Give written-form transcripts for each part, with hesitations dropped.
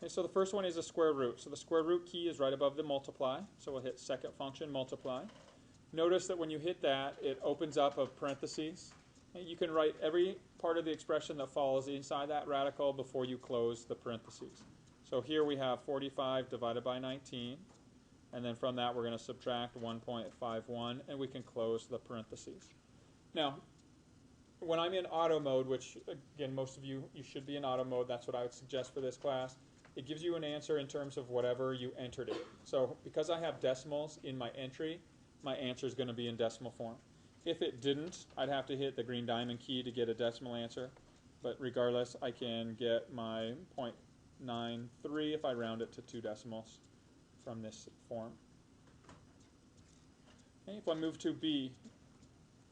Okay, so the first one is a square root. So the square root key is right above the multiply. So we'll hit second function, multiply. Notice that when you hit that, it opens up a parentheses. And you can write every part of the expression that falls inside that radical before you close the parentheses. So here we have 45 divided by 19. And then from that, we're going to subtract 1.51, and we can close the parentheses. Now, when I'm in auto mode, which, again, most of you should be in auto mode, that's what I would suggest for this class, it gives you an answer in terms of whatever you entered it. So because I have decimals in my entry, my answer is going to be in decimal form. If it didn't, I'd have to hit the green diamond key to get a decimal answer. But regardless, I can get my 0.93 if I round it to 2 decimals from this form. Okay, if I move to B,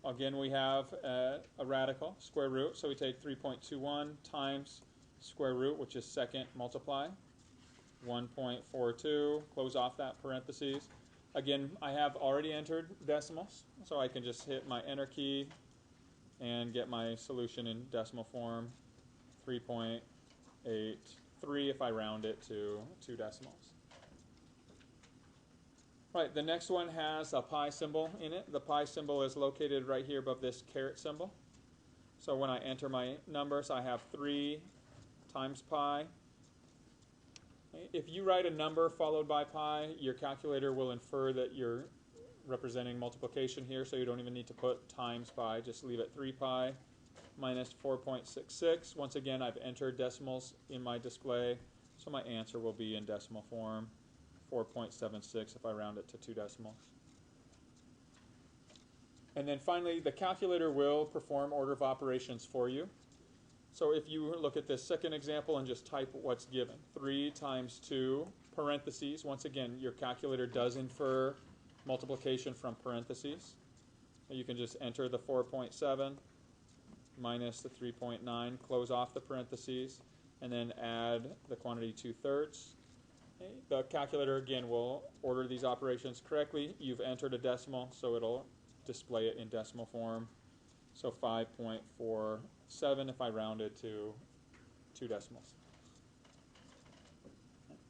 again we have a radical, square root, so we take 3.21 times square root, which is second multiply, 1.42, close off that parentheses. Again, I have already entered decimals, so I can just hit my enter key and get my solution in decimal form, 3.83 if I round it to 2 decimals. Right, the next one has a pi symbol in it. The pi symbol is located right here above this caret symbol. So when I enter my numbers, I have 3 times pi. If you write a number followed by pi, your calculator will infer that you're representing multiplication here, so you don't even need to put times pi. Just leave it 3 pi minus 4.66. Once again, I've entered decimals in my display, so my answer will be in decimal form, 4.76 if I round it to 2 decimals. And then finally, the calculator will perform order of operations for you. So if you look at this second example and just type what's given, 3 times 2, parentheses, once again, your calculator does infer multiplication from parentheses. You can just enter the 4.7 minus the 3.9, close off the parentheses, and then add the quantity 2/3. The calculator, again, will order these operations correctly. You've entered a decimal, so it'll display it in decimal form. So 5.47 if I round it to 2 decimals.